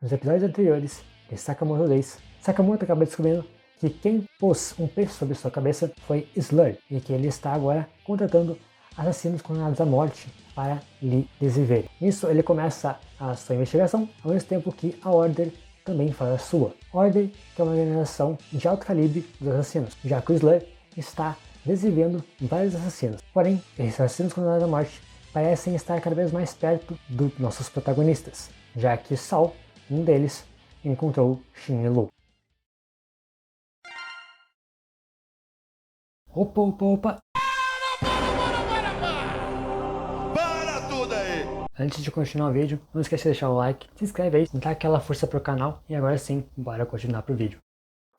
nos episódios anteriores de Sakamoto Days, Sakamoto acaba descobrindo que quem pôs um peso sobre sua cabeça foi Slur, e que ele está agora contratando assassinos condenados à morte para lhe desviver. Nisso ele começa a sua investigação, ao mesmo tempo que a Order também faz a sua. Order, que é uma organização de alto calibre dos assassinos, já que o Slur está desvivendo vários assassinos. Porém, esses assassinos condenados à morte parecem estar cada vez mais perto dos nossos protagonistas, já que Saul, um deles, encontrou Shin e Lu. Opa! Para tudo aí! Antes de continuar o vídeo, não esqueça de deixar o like, se inscreve aí, dá aquela força pro canal e agora sim, bora continuar pro vídeo.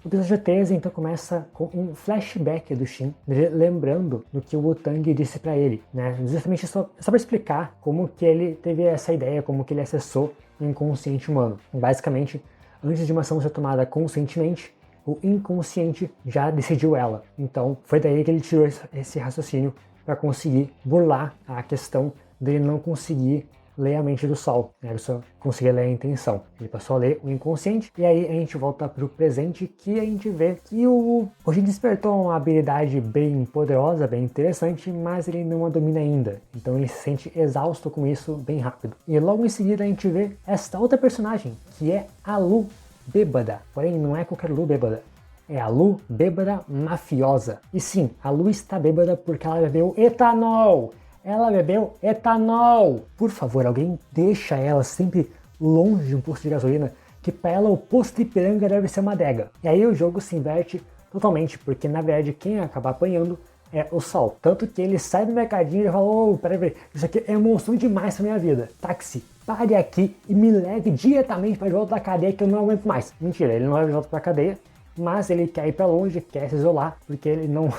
O episódio 13 então começa com um flashback do Shin, lembrando do que o Wu-Tang disse pra ele, né? Justamente só pra explicar como que ele teve essa ideia, como que ele acessou o inconsciente humano. Basicamente, antes de uma ação ser tomada conscientemente, o inconsciente já decidiu ela. Então foi daí que ele tirou esse raciocínio para conseguir burlar a questão dele não conseguir ler a mente do Sol, né? Ele só conseguia ler a intenção. Ele passou a ler o inconsciente e aí a gente volta para o presente, que a gente vê que o Shin despertou uma habilidade bem poderosa, bem interessante, mas ele não a domina ainda. Então ele se sente exausto com isso bem rápido. E logo em seguida a gente vê esta outra personagem, que é a Lu bêbada. Porém, não é qualquer Lu bêbada. É a Lu bêbada mafiosa. E sim, a Lu está bêbada porque ela bebeu etanol. Ela bebeu etanol! Por favor, alguém deixa ela sempre longe de um posto de gasolina, que para ela o posto de Ipiranga deve ser uma adega. E aí o jogo se inverte totalmente, porque na verdade quem acaba apanhando é o Sol. Tanto que ele sai do mercadinho e fala: "Ô, peraí, isso aqui é emoção demais pra minha vida. Táxi, pare aqui e me leve diretamente para de volta da cadeia que eu não aguento mais." Mentira, ele não leva de volta pra cadeia, mas ele quer ir pra longe, quer se isolar, porque ele não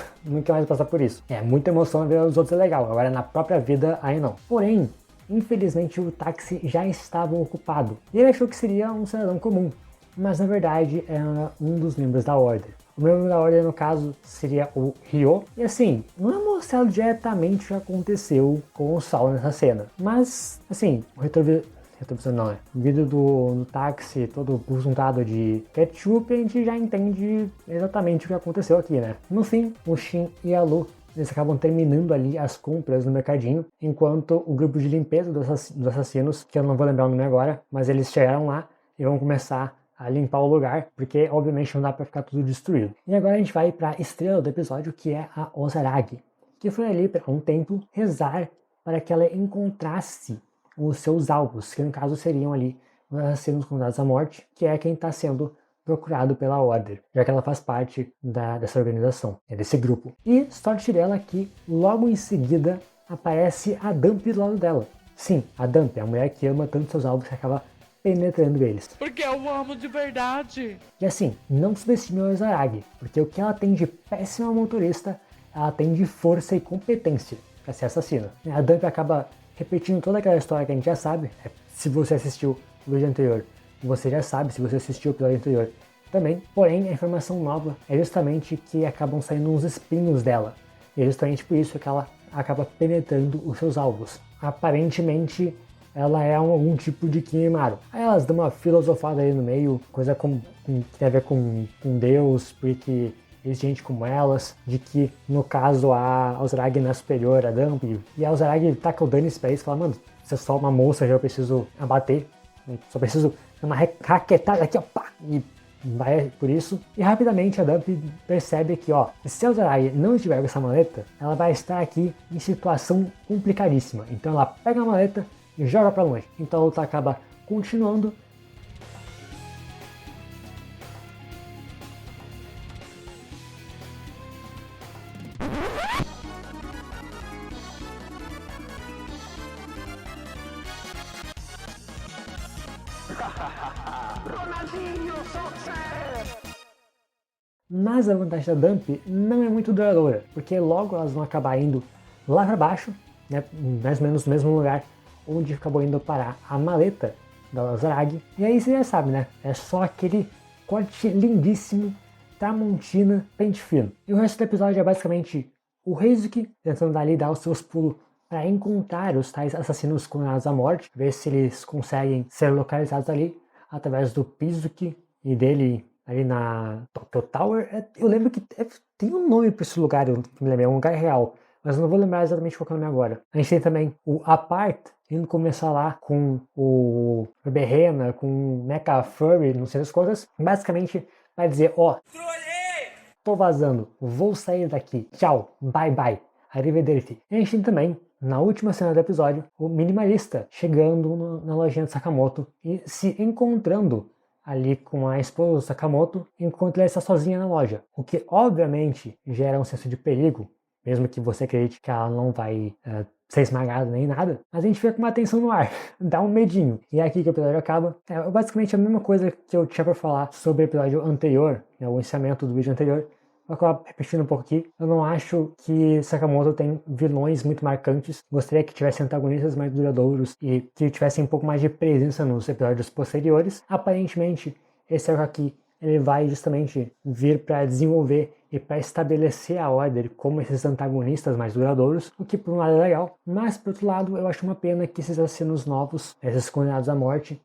quer mais passar por isso. É muita emoção ver os outros é legal, agora na própria vida aí não. Porém, infelizmente o táxi já estava ocupado, e ele achou que seria um cidadão comum, mas na verdade era um dos membros da Order. O membro da Order, no caso, seria o Ryo, e assim, não é mostrado diretamente o que aconteceu com o Saul nessa cena, mas assim, o retrovisor não, né? O vídeo do táxi todo juntado de ketchup, a gente já entende exatamente o que aconteceu aqui, né? No fim, o Shin e a Lu, eles acabam terminando ali as compras no mercadinho, enquanto o grupo de limpeza dos assassinos, que eu não vou lembrar o nome agora, mas eles chegaram lá e vão começar a limpar o lugar, porque obviamente não dá pra ficar tudo destruído. E agora a gente vai pra estrela do episódio, que é a Ozaragi, que foi ali para um templo rezar para que ela encontrasse os seus alvos, que no caso seriam ali os assassinos condenados à morte, que é quem está sendo procurado pela Order, já que ela faz parte dessa organização, desse grupo. E sorte dela que logo em seguida aparece a Dump do lado dela. Sim, a Dump, a mulher que ama tanto seus alvos que acaba penetrando eles. Porque eu amo de verdade. E assim, não subestime a Ozaragi, porque o que ela tem de péssima motorista, ela tem de força e competência para ser assassina. A Dump acaba repetindo toda aquela história que a gente já sabe. Se você assistiu o vídeo anterior, você já sabe. Se você assistiu o episódio anterior também. Porém, a informação nova é justamente que acabam saindo uns espinhos dela. E é justamente por isso que ela acaba penetrando os seus alvos. Aparentemente, ela é algum tipo de Kimimaro. Aí elas dão uma filosofada aí no meio, coisa que tem a ver com Deus, porque existe gente como elas, de que no caso a Ozaragi não é superior a Dump, e a Ozaragi taca o dane-se pra isso e fala: "Mano, você é só uma moça, já eu preciso abater, só preciso dar uma raquetada aqui, ó, pá", e vai por isso. E rapidamente a Dump percebe que, ó, se a Ozaragi não estiver com essa maleta, ela vai estar aqui em situação complicadíssima. Então ela pega a maleta e joga pra longe. Então a luta acaba continuando. Mas a vantagem da Dump não é muito duradoura, porque logo elas vão acabar indo lá para baixo, né, mais ou menos no mesmo lugar onde acabou indo parar a maleta da Ozaragi. E aí você já sabe, né? É só aquele corte lindíssimo, Tramontina, pente fino. E o resto do episódio é basicamente o Reizuki tentando ali dar os seus pulos para encontrar os tais assassinos condenados à morte, ver se eles conseguem ser localizados ali. através do Pizuki e dele ali na Tokyo Tower. Eu lembro que tem um nome para esse lugar, eu me lembro, é um lugar real, mas eu não vou lembrar exatamente qual é o nome agora. A gente tem também o Apart, indo começar lá com o Berrena, com o Mecha Furry, não sei das coisas. Basicamente vai dizer, ó, tô vazando, vou sair daqui, tchau, bye bye, arrivederci. E a gente tem também, na última cena do episódio, o Minimalista chegando na lojinha de Sakamoto e se encontrando ali com a esposa do Sakamoto, enquanto ela está sozinha na loja. O que obviamente gera um senso de perigo, mesmo que você acredite que ela não vai ser esmagada nem nada, mas a gente fica com uma tensão no ar, dá um medinho. E é aqui que o episódio acaba. É basicamente a mesma coisa que eu tinha para falar sobre o episódio anterior, o encerramento do vídeo anterior. Vou acabar repetindo um pouco aqui. Eu não acho que Sakamoto tem vilões muito marcantes. Gostaria que tivesse antagonistas mais duradouros e que tivessem um pouco mais de presença nos episódios posteriores. Aparentemente, esse arco aqui ele vai justamente vir para desenvolver e para estabelecer a Order como esses antagonistas mais duradouros, o que por um lado é legal, mas por outro lado eu acho uma pena que esses assassinos novos, esses condenados à morte,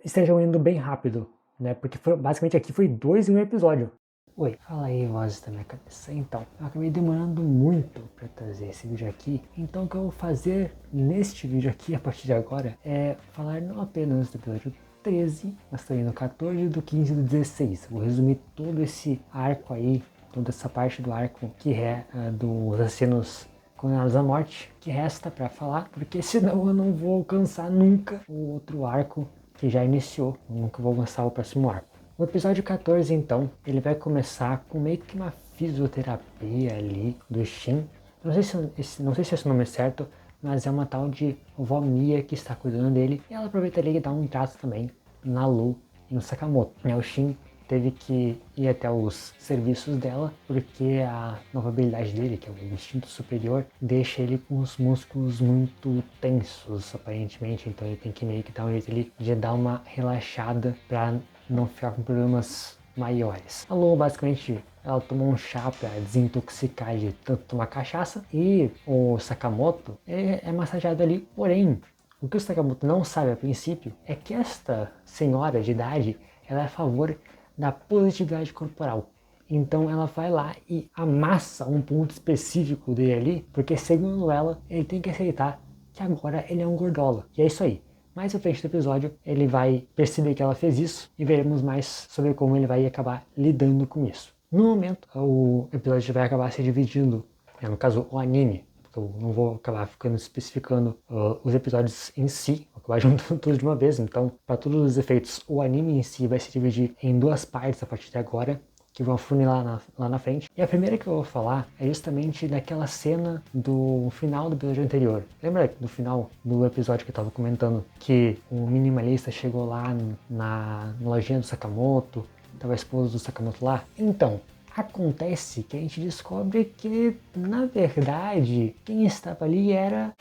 estejam indo bem rápido, né? Porque basicamente aqui foi 2 em um episódio. Oi, fala aí, vozes da minha cabeça. Então, eu acabei demorando muito para trazer esse vídeo aqui, então o que eu vou fazer neste vídeo aqui, a partir de agora, é falar não apenas do episódio 13, mas também do 14, do 15 e do 16. Vou resumir todo esse arco aí, toda essa parte do arco que é dos assassinos condenados à morte, que resta para falar, porque senão eu não vou alcançar nunca o outro arco que já iniciou, eu nunca vou lançar o próximo arco. O episódio 14, então, ele vai começar com meio que uma fisioterapia ali do Shin. Não sei se esse nome é certo, mas é uma tal de vó Mia que está cuidando dele. E ela aproveitaria e dá um trato também na Lu e no Sakamoto. O Shin teve que ir até os serviços dela, porque a nova habilidade dele, que é o instinto superior, deixa ele com os músculos muito tensos, aparentemente. Então ele tem que meio que dar um jeito ali de dar uma relaxada para não ficar com problemas maiores. A Lu, basicamente, ela tomou um chá para desintoxicar de tanto tomar cachaça, e o Sakamoto é massageado ali. Porém, o que o Sakamoto não sabe a princípio é que esta senhora de idade, ela é a favor da positividade corporal. Então ela vai lá e amassa um ponto específico dele ali, porque segundo ela, ele tem que aceitar que agora ele é um gordola. E é isso aí. Mais à frente do episódio, ele vai perceber que ela fez isso e veremos mais sobre como ele vai acabar lidando com isso. No momento, o episódio vai acabar se dividindo, no caso o anime, porque eu não vou acabar ficando especificando os episódios em si, vou acabar juntando tudo de uma vez. Então, para todos os efeitos, o anime em si vai se dividir em 2 partes a partir de agora, que vão funilar lá na frente. E a primeira que eu vou falar é justamente daquela cena do final do episódio anterior. Lembra do final do episódio que eu tava comentando que o Minimalista chegou lá na lojinha do Sakamoto, tava a esposa do Sakamoto lá? Então, acontece que a gente descobre que, na verdade, quem estava ali era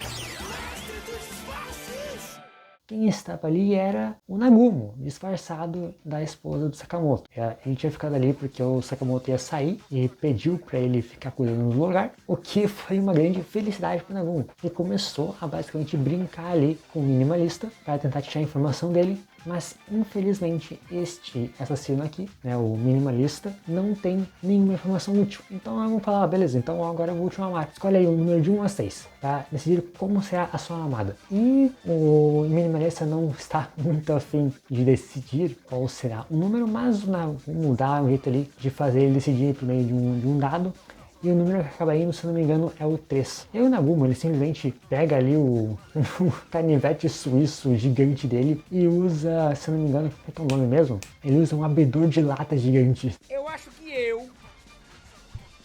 o Nagumo, disfarçado da esposa do Sakamoto. A gente tinha ficado ali porque o Sakamoto ia sair e pediu para ele ficar cuidando do lugar, o que foi uma grande felicidade para o Nagumo. Ele começou a basicamente brincar ali com o Minimalista para tentar tirar a informação dele, mas infelizmente este assassino aqui, o Minimalista, não tem nenhuma informação útil. Então vamos falar, beleza, então agora eu vou te amar. Escolhe aí um número de 1 a 6 para decidir como será a sua amada. E o Minimalista não está muito afim de decidir qual será o número, mas vamos dar um jeito ali de fazer ele decidir por meio de um dado. E o número que acaba indo, se não me engano, é o 3. E aí o Nagumo, ele simplesmente pega ali o canivete suíço gigante dele e usa, se não me engano, qual é o nome mesmo? Ele usa um abridor de lata gigante. Eu acho que eu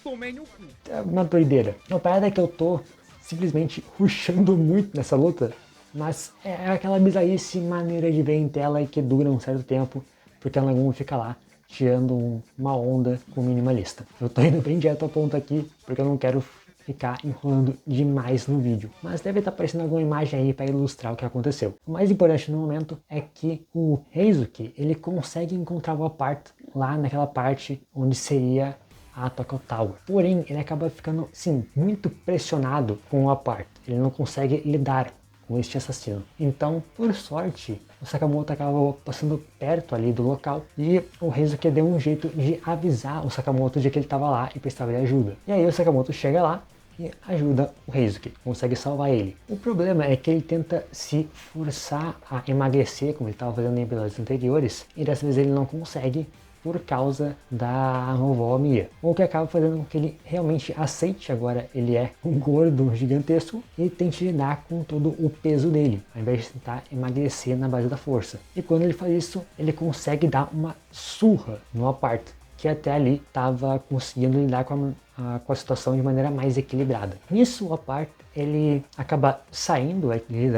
tomei no cu. É uma doideira. A parada é que eu tô simplesmente rushando muito nessa luta, mas é aquela bizarrice maneira de ver em tela e que dura um certo tempo, porque o Nagumo fica lá tirando uma onda com o Minimalista. Eu tô indo bem direto ao ponto aqui, porque eu não quero ficar enrolando demais no vídeo. Mas deve estar aparecendo alguma imagem aí para ilustrar o que aconteceu. O mais importante no momento é que o Heizuki, ele consegue encontrar o Apart lá naquela parte onde seria a Tokyo Tower. Porém, ele acaba ficando, sim, muito pressionado com o Apart. Ele não consegue lidar com este assassino. Então, por sorte, o Sakamoto acaba passando perto ali do local e o Reizuki deu um jeito de avisar o Sakamoto de que ele estava lá e precisava de ajuda. E aí o Sakamoto chega lá e ajuda o Reizuki, consegue salvar ele. O problema é que ele tenta se forçar a emagrecer, como ele estava fazendo em episódios anteriores, e dessa vez ele não consegue por causa da vovó Mia. O que acaba fazendo com que ele realmente aceite agora ele é um gordo gigantesco e tente lidar com todo o peso dele, ao invés de tentar emagrecer na base da força. E quando ele faz isso, ele consegue dar uma surra no Apart, que até ali estava conseguindo lidar com a situação de maneira mais equilibrada. Nisso, o Apart ele acaba saindo ali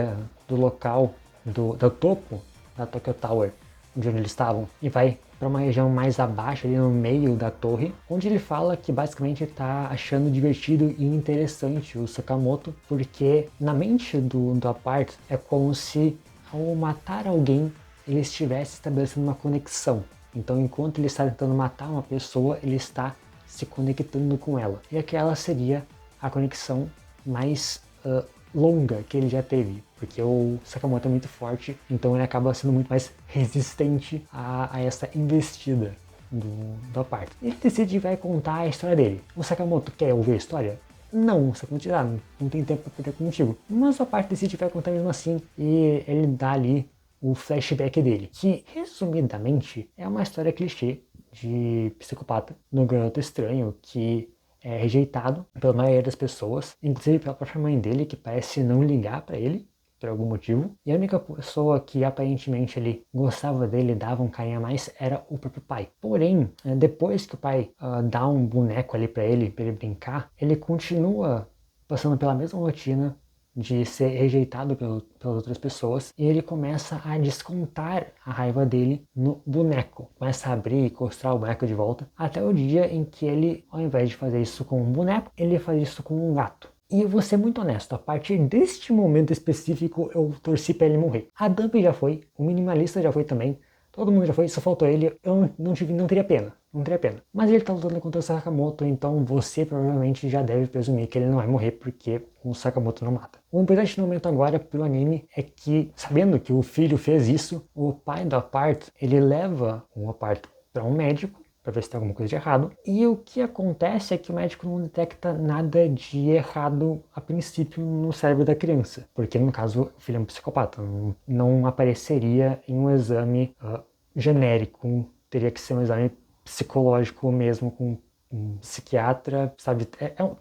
do local, do topo da Tokyo Tower, de onde eles estavam, e vai para uma região mais abaixo, ali no meio da torre, onde ele fala que basicamente está achando divertido e interessante o Sakamoto, porque na mente do Apart é como se ao matar alguém ele estivesse estabelecendo uma conexão. Então, enquanto ele está tentando matar uma pessoa, ele está se conectando com ela. E aquela seria a conexão mais longa que ele já teve, porque o Sakamoto é muito forte, então ele acaba sendo muito mais resistente a essa investida do Apart. Ele decide que vai contar a história dele. O Sakamoto quer ouvir a história? Não, o Sakamoto diz, não tem tempo para perder contigo. Mas o Apart decide que vai contar mesmo assim, e ele dá ali o flashback dele, que resumidamente é uma história clichê de psicopata no garoto estranho que é rejeitado pela maioria das pessoas, inclusive pela própria mãe dele, que parece não ligar para ele por algum motivo, e a única pessoa que aparentemente ele gostava dele, dava um carinho a mais, era o próprio pai. Porém, depois que o pai dá um boneco ali para ele brincar, ele continua passando pela mesma rotina de ser rejeitado pelas outras pessoas, e ele começa a descontar a raiva dele no boneco. Começa a abrir e encostar o boneco de volta, até o dia em que ele, ao invés de fazer isso com um boneco, ele faz isso com um gato. E eu vou ser muito honesto, a partir deste momento específico eu torci pra ele morrer. A Dump já foi, o Minimalista já foi também, todo mundo já foi, só faltou ele, eu não teria pena. Não teria pena. Mas ele tá lutando contra o Sakamoto, então você provavelmente já deve presumir que ele não vai morrer porque o Sakamoto não mata. O importante no momento agora pro anime é que, sabendo que o filho fez isso, o pai do Apart, ele leva o Apart para um médico para ver se tem alguma coisa de errado. E o que acontece é que o médico não detecta nada de errado a princípio no cérebro da criança. Porque no caso o filho é um psicopata, não apareceria em um exame genérico, teria que ser um exame psicológico mesmo, com um psiquiatra, sabe?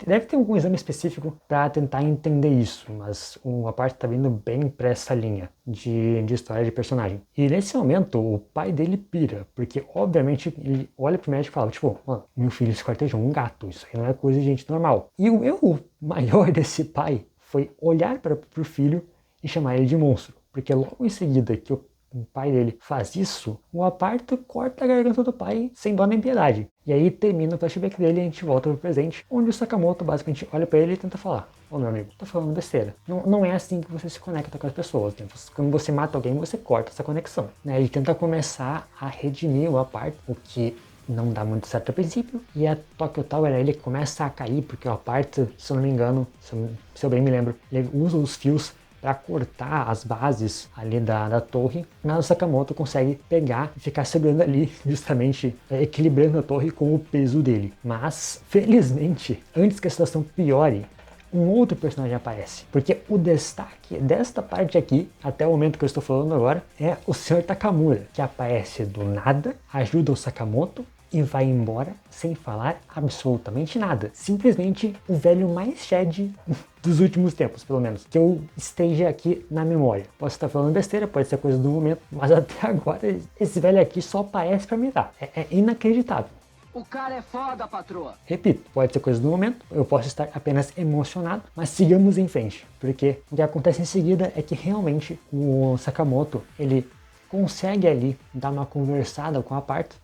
Deve ter algum exame específico para tentar entender isso, mas a parte tá vindo bem pra essa linha de história de personagem. E nesse momento, o pai dele pira, porque obviamente ele olha pro médico e fala, tipo, meu filho esquartejou um gato, isso aí não é coisa de gente normal. E o erro maior desse pai foi olhar pro filho e chamar ele de monstro, porque logo em seguida que o pai dele faz isso, o Apart corta a garganta do pai sem dó nem piedade. E aí termina o flashback dele e a gente volta pro presente, onde o Sakamoto basicamente olha pra ele e tenta falar, meu amigo, tô falando besteira. Não é assim que você se conecta com as pessoas, né? Quando você mata alguém, você corta essa conexão, né? Ele tenta começar a redimir o Apart, o que não dá muito certo a princípio, e a Tokyo Tower ele começa a cair, porque o Apart, se eu não me engano, se eu bem me lembro, ele usa os fios para cortar as bases ali da torre, mas o Sakamoto consegue pegar e ficar segurando ali, justamente equilibrando a torre com o peso dele. Mas, felizmente, antes que a situação piore, um outro personagem aparece, porque o destaque desta parte aqui, até o momento que eu estou falando agora, é o Sr. Takamura, que aparece do nada, ajuda o Sakamoto e vai embora sem falar absolutamente nada. Simplesmente o velho mais Shed dos últimos tempos, pelo menos, que eu esteja aqui na memória. Posso estar falando besteira, pode ser coisa do momento, mas até agora esse velho aqui só aparece pra me dar. É inacreditável. O cara é foda, patroa. Repito, pode ser coisa do momento, eu posso estar apenas emocionado, mas sigamos em frente, porque o que acontece em seguida é que realmente o Sakamoto, ele consegue ali dar uma conversada com o Aparto,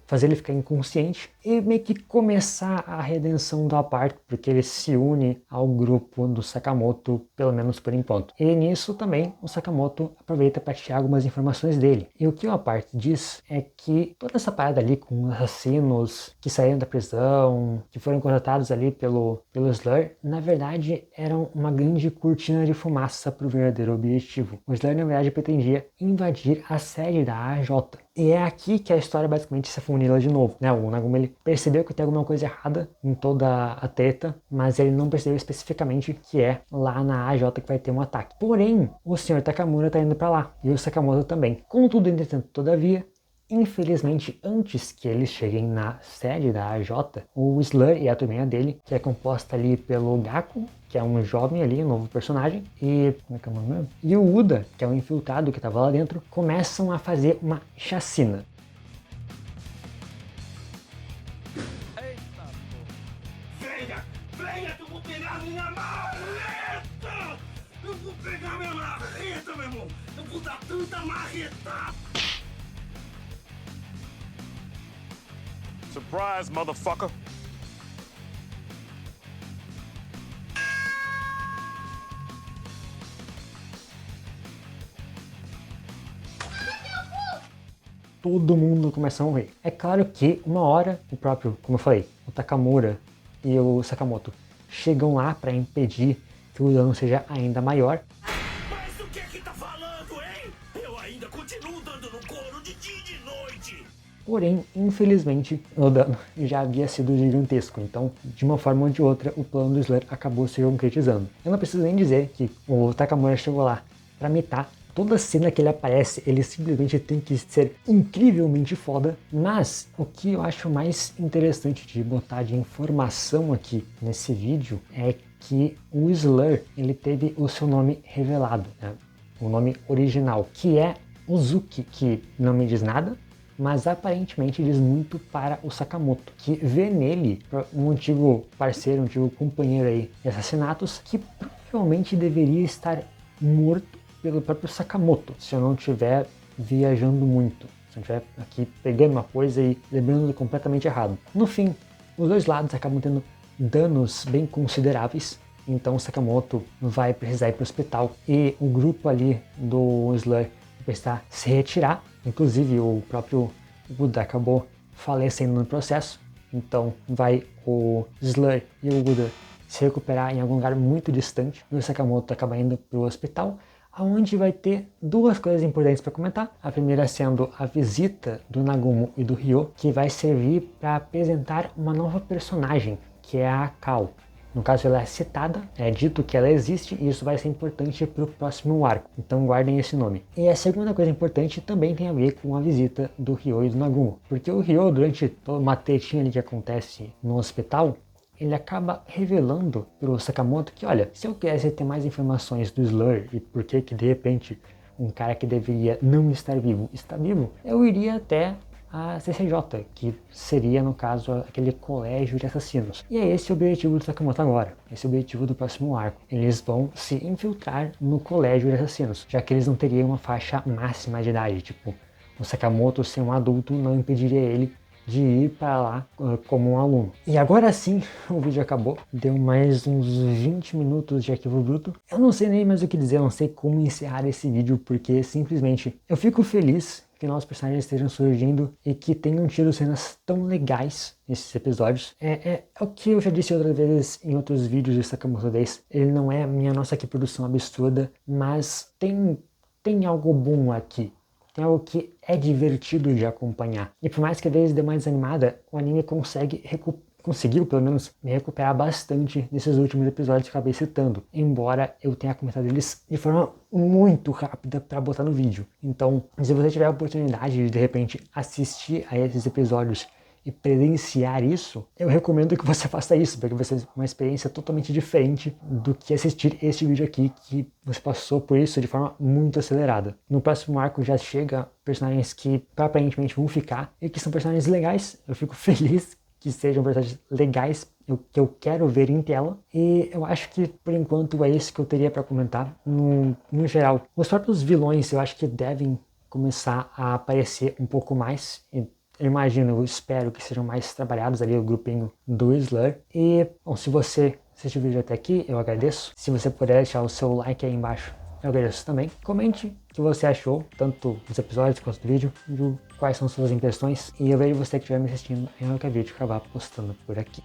fazer ele ficar inconsciente e meio que começar a redenção do Aparto, porque ele se une ao grupo do Sakamoto, pelo menos por enquanto. E nisso também o Sakamoto aproveita para tirar algumas informações dele. E o que o Aparto diz é que toda essa parada ali com assassinos que saíram da prisão, que foram contratados ali pelo Slur, na verdade eram uma grande cortina de fumaça para o verdadeiro objetivo. O Slur, na verdade, pretendia invadir a sede da AJ. E é aqui que a história basicamente se afunila de novo, né? O Nagumo, ele percebeu que tem alguma coisa errada em toda a treta, mas ele não percebeu especificamente que é lá na AJ que vai ter um ataque. Porém, o Sr. Takamura tá indo para lá, e o Sakamoto também. Contudo, entretanto, todavia, infelizmente, antes que eles cheguem na sede da AJ, o Slur e a turminha dele, que é composta ali pelo Gaku, que é um jovem ali, um novo personagem, e como é que é o nome mesmo? E o Uda, que é um infiltrado que estava lá dentro, começam a fazer uma chacina. Venha que eu vou pegar minha marreta! Eu vou pegar minha marreta, meu irmão! Eu vou dar tanta marreta! Surprise, motherfucker! Todo mundo começa a morrer. É claro que uma hora o próprio, como eu falei, o Takamura e o Sakamoto chegam lá para impedir que o dano seja ainda maior. Mas o que é que tá falando, hein? Eu ainda continuo dando no couro de dia e de noite! Porém, infelizmente, o dano já havia sido gigantesco, então, de uma forma ou de outra, o plano do Slur acabou se concretizando. Eu não preciso nem dizer que o Takamura chegou lá para mitar. Toda cena que ele aparece, ele simplesmente tem que ser incrivelmente foda, mas o que eu acho mais interessante de botar de informação aqui nesse vídeo é que o Slur, ele teve o seu nome revelado, né? O nome original, que é Uzuki, que não me diz nada, mas aparentemente diz muito para o Sakamoto, que vê nele um antigo parceiro, um antigo companheiro aí de assassinatos, que provavelmente deveria estar morto pelo próprio Sakamoto, se eu não estiver viajando muito, se eu estiver aqui pegando uma coisa e lembrando completamente errado. No fim, os dois lados acabam tendo danos bem consideráveis, então o Sakamoto vai precisar ir para o hospital e o grupo ali do Slur vai precisar se retirar, inclusive o próprio Buda acabou falecendo no processo, então vai o Slur e o Buda se recuperar em algum lugar muito distante e o Sakamoto acaba indo para o hospital, onde vai ter duas coisas importantes para comentar. A primeira sendo a visita do Nagumo e do Ryo, que vai servir para apresentar uma nova personagem, que é a Akao. No caso, ela é citada, é dito que ela existe e isso vai ser importante para o próximo arco, então guardem esse nome. E a segunda coisa importante também tem a ver com a visita do Ryo e do Nagumo, porque o Ryo, durante toda uma tretinha ali que acontece no hospital, ele acaba revelando para o Sakamoto que, olha, se eu quisesse ter mais informações do Slur e por que de repente um cara que deveria não estar vivo está vivo, eu iria até a CCJ, que seria, no caso, aquele colégio de assassinos. E é esse o objetivo do Sakamoto agora, esse é o objetivo do próximo arco. Eles vão se infiltrar no colégio de assassinos, já que eles não teriam uma faixa máxima de idade, tipo, o Sakamoto ser um adulto não impediria ele de ir para lá como um aluno. E agora sim, o vídeo acabou. Deu mais uns 20 minutos de arquivo bruto. Eu não sei nem mais o que dizer, eu não sei como encerrar esse vídeo, porque simplesmente eu fico feliz que novos personagens estejam surgindo e que tenham tido cenas tão legais nesses episódios. É o que eu já disse outras vezes em outros vídeos de Sakamoto Days. Ele não é minha nossa que produção absurda, mas tem algo bom aqui. Tem algo que é divertido de acompanhar. E por mais que às vezes dê uma desanimada, o anime conseguiu pelo menos me recuperar bastante nesses últimos episódios que eu acabei citando, embora eu tenha comentado eles de forma muito rápida para botar no vídeo. Então, se você tiver a oportunidade de repente assistir a esses episódios e presenciar isso, eu recomendo que você faça isso, porque vai ser uma experiência totalmente diferente do que assistir este vídeo aqui, que você passou por isso de forma muito acelerada. No próximo arco já chega personagens que aparentemente vão ficar e que são personagens legais. Eu fico feliz que sejam personagens legais, que eu quero ver em tela, e eu acho que por enquanto é isso que eu teria para comentar no geral. Os próprios vilões eu acho que devem começar a aparecer um pouco mais. Eu imagino, eu espero que sejam mais trabalhados ali o grupinho do Slur. E, bom, se você assistiu o vídeo até aqui, eu agradeço. Se você puder deixar o seu like aí embaixo, eu agradeço também. Comente o que você achou, tanto dos episódios quanto do vídeo, quais são suas impressões. E eu vejo você que estiver me assistindo em qualquer vídeo que eu acabar postando por aqui.